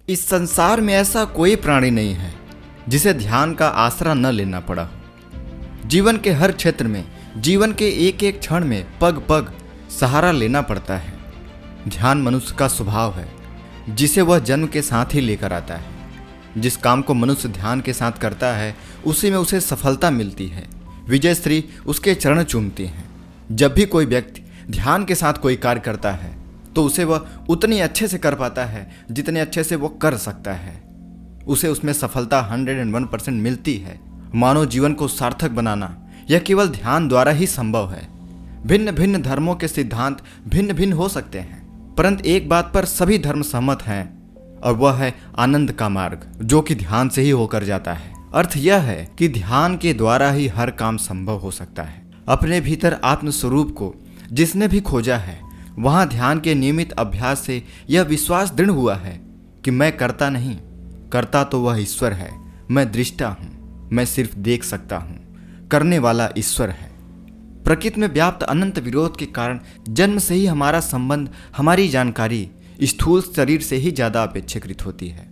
इस संसार में ऐसा कोई प्राणी नहीं है जिसे ध्यान का आसरा न लेना पड़ा हो। जीवन के हर क्षेत्र में, जीवन के एक एक क्षण में पग पग सहारा लेना पड़ता है। ध्यान मनुष्य का स्वभाव है जिसे वह जन्म के साथ ही लेकर आता है। जिस काम को मनुष्य ध्यान के साथ करता है उसी में उसे सफलता मिलती है। विजय श्री उसके चरण चूमती हैं। जब भी कोई व्यक्ति ध्यान के साथ कोई कार्य करता है तो उसे वह उतनी अच्छे से कर पाता है जितने अच्छे से वो कर सकता है। उसे उसमें सफलता 101% मिलती है। मानव जीवन को सार्थक बनाना यह केवल ध्यान द्वारा ही संभव है। भिन्न भिन्न धर्मों के सिद्धांत भिन्न भिन्न हो सकते हैं, परंतु एक बात पर सभी धर्म सहमत हैं और वह है आनंद का मार्ग, जो कि ध्यान से ही होकर जाता है। अर्थ यह है कि ध्यान के द्वारा ही हर काम संभव हो सकता है। अपने भीतर आत्म स्वरूप को जिसने भी खोजा है, वहां ध्यान के नियमित अभ्यास से यह विश्वास दृढ़ हुआ है कि मैं करता नहीं, करता तो वह ईश्वर है। मैं दृष्टा हूं, मैं सिर्फ देख सकता हूं, करने वाला ईश्वर है। प्रकृति में व्याप्त अनंत विरोध के कारण जन्म से ही हमारा संबंध, हमारी जानकारी स्थूल शरीर से ही ज्यादा अपेक्षाकृत होती है।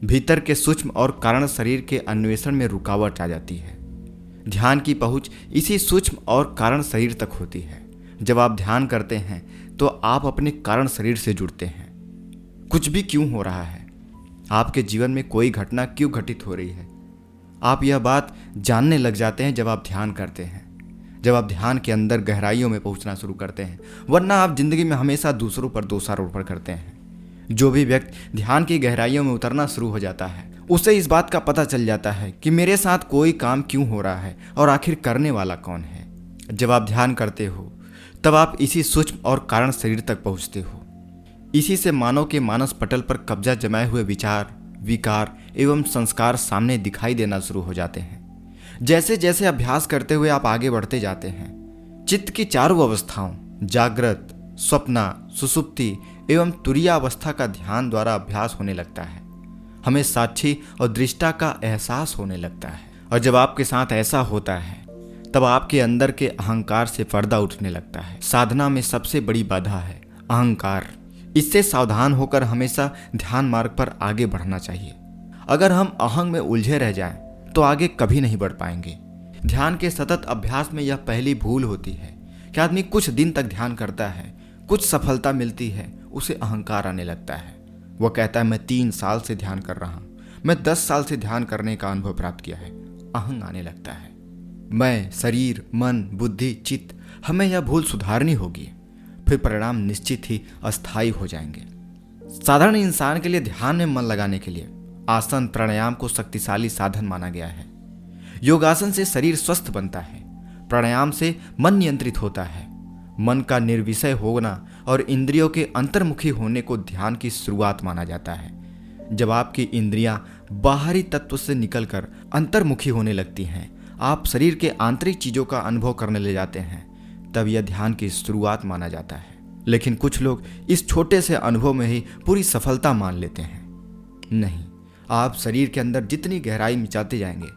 भीतर के सूक्ष्म और कारण शरीर के अन्वेषण में रुकावट आ जाती है। ध्यान की पहुंच इसी सूक्ष्म और कारण शरीर तक होती है। जब आप ध्यान करते हैं तो आप अपने कारण शरीर से जुड़ते हैं। कुछ भी क्यों हो रहा है, आपके जीवन में कोई घटना क्यों घटित हो रही है, आप यह बात जानने लग जाते हैं जब आप ध्यान करते हैं। जब आप ध्यान के अंदर गहराइयों में पहुंचना शुरू करते हैं, वरना आप जिंदगी में हमेशा दूसरों पर दोषारोपण करते हैं। जो भी व्यक्ति ध्यान की गहराइयों में उतरना शुरू हो जाता है उसे इस बात का पता चल जाता है कि मेरे साथ कोई काम क्यों हो रहा है और आखिर करने वाला कौन है। जब आप ध्यान करते हो तब आप इसी सूक्ष्म और कारण शरीर तक पहुंचते हो। इसी से मानव के मानस पटल पर कब्जा जमाए हुए विचार, विकार एवं संस्कार सामने दिखाई देना शुरू हो जाते हैं। जैसे जैसे अभ्यास करते हुए आप आगे बढ़ते जाते हैं, चित्त की चारों अवस्थाओं, जागृत, स्वप्ना, सुसुप्ति एवं तुरीय अवस्था का ध्यान द्वारा अभ्यास होने लगता है। हमें साक्षी और दृष्टा का एहसास होने लगता है। और जब आपके साथ ऐसा होता है तब आपके अंदर के अहंकार से पर्दा उठने लगता है। साधना में सबसे बड़ी बाधा है अहंकार। इससे सावधान होकर हमेशा ध्यान मार्ग पर आगे बढ़ना चाहिए। अगर हम अहंग में उलझे रह जाएं तो आगे कभी नहीं बढ़ पाएंगे। ध्यान के सतत अभ्यास में यह पहली भूल होती है कि आदमी कुछ दिन तक ध्यान करता है, कुछ सफलता मिलती है, उसे अहंकार आने लगता है। वह कहता है मैं 3 साल से ध्यान कर रहा हूं, मैं 10 साल से ध्यान करने का अनुभव प्राप्त किया है। अहंग आने लगता है। मैं, शरीर, मन, बुद्धि, चित्त, हमें यह भूल सुधारनी होगी, फिर परिणाम निश्चित ही अस्थायी हो जाएंगे। साधारण इंसान के लिए ध्यान में मन लगाने के लिए आसन, प्राणायाम को शक्तिशाली साधन माना गया है। योगासन से शरीर स्वस्थ बनता है, प्राणायाम से मन नियंत्रित होता है। मन का निर्विषय होना और इंद्रियों के अंतर्मुखी होने को ध्यान की शुरुआत माना जाता है। जब आपकी इंद्रियां बाहरी तत्व से निकलकर अंतर्मुखी होने लगती हैं, आप शरीर के आंतरिक चीजों का अनुभव करने ले जाते हैं, तब यह ध्यान की शुरुआत माना जाता है। लेकिन कुछ लोग इस छोटे से अनुभव में ही पूरी सफलता मान लेते हैं। नहीं, आप शरीर के अंदर जितनी गहराई में जाते जाएंगे,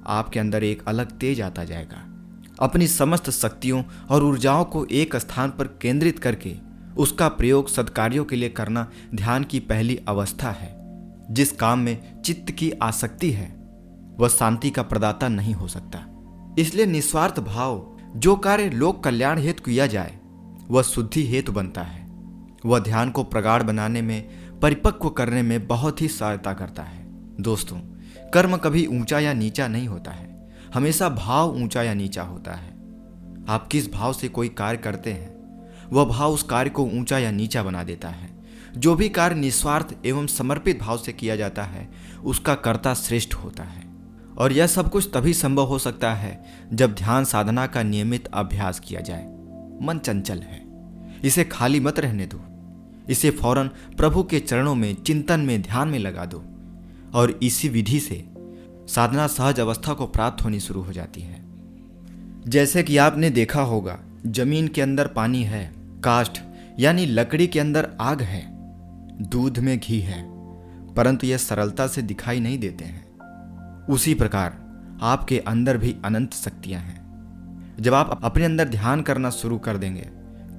आपके अंदर एक अलग तेज आता जाएगा। अपनी समस्त शक्तियों और ऊर्जाओं को एक स्थान पर केंद्रित करके उसका प्रयोग सत्कार्यों के लिए करना ध्यान की पहली अवस्था है। जिस काम में चित्त की आसक्ति है वह शांति का प्रदाता नहीं हो सकता। इसलिए निस्वार्थ भाव, जो कार्य लोक कल्याण हेतु किया जाए वह शुद्धि हेतु बनता है। वह ध्यान को प्रगाढ़ बनाने में, परिपक्व करने में बहुत ही सहायता करता है। दोस्तों, कर्म कभी ऊंचा या नीचा नहीं होता है, हमेशा भाव ऊंचा या नीचा होता है। आप किस भाव से कोई कार्य करते हैं वह भाव उस कार्य को ऊंचा या नीचा बना देता है। जो भी कार्य निस्वार्थ एवं समर्पित भाव से किया जाता है उसका कर्ता श्रेष्ठ होता है। और यह सब कुछ तभी संभव हो सकता है जब ध्यान साधना का नियमित अभ्यास किया जाए। मन चंचल है, इसे खाली मत रहने दो। इसे फौरन प्रभु के चरणों में, चिंतन में, ध्यान में लगा दो और इसी विधि से साधना सहज अवस्था को प्राप्त होनी शुरू हो जाती है। जैसे कि आपने देखा होगा, जमीन के अंदर पानी है, काष्ठ यानी लकड़ी के अंदर आग है, दूध में घी है, परंतु यह सरलता से दिखाई नहीं देते हैं। उसी प्रकार आपके अंदर भी अनंत शक्तियां हैं। जब आप अपने अंदर ध्यान करना शुरू कर देंगे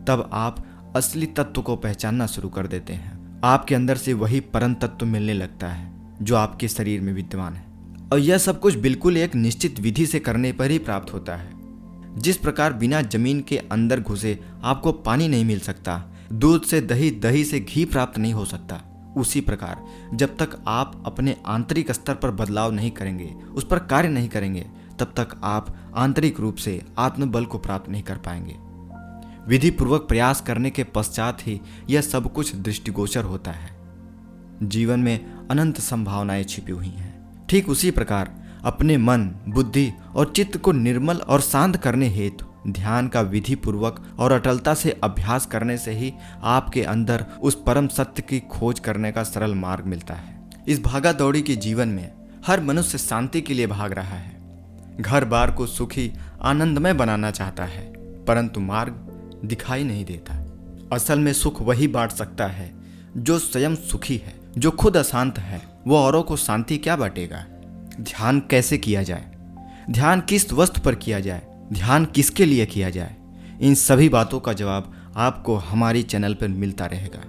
तब आप असली तत्व को पहचानना शुरू कर देते हैं। आपके अंदर से वही परम तत्व मिलने लगता है जो आपके शरीर में विद्यमान है। और यह सब कुछ बिल्कुल एक निश्चित विधि से करने पर ही प्राप्त होता है। जिस प्रकार बिना जमीन के अंदर घुसे आपको पानी नहीं मिल सकता, दूध से दही, दही से घी प्राप्त नहीं हो सकता, उसी प्रकार जब तक आप अपने आंतरिक स्तर पर बदलाव नहीं करेंगे, उस पर कार्य नहीं करेंगे, तब तक आप आंतरिक रूप से आत्मबल को प्राप्त नहीं कर पाएंगे। विधि पूर्वक प्रयास करने के पश्चात ही यह सब कुछ दृष्टिगोचर होता है। जीवन में अनंत संभावनाएं छिपी हुई हैं। ठीक उसी प्रकार अपने मन, बुद्धि और चित्त को निर्मल और शांत करने हेतु ध्यान का विधि पूर्वक और अटलता से अभ्यास करने से ही आपके अंदर उस परम सत्य की खोज करने का सरल मार्ग मिलता है। इस भागा दौड़ी के जीवन में हर मनुष्य शांति के लिए भाग रहा है, घर बार को सुखी आनंदमय बनाना चाहता है, परंतु मार्ग दिखाई नहीं देता। असल में सुख वही बांट सकता है जो स्वयं सुखी है। जो खुद अशांत है वो औरों को शांति क्या बांटेगा। ध्यान कैसे किया जाए, ध्यान किस वस्तु पर किया जाए, ध्यान किसके लिए किया जाए, इन सभी बातों का जवाब आपको हमारी चैनल पर मिलता रहेगा।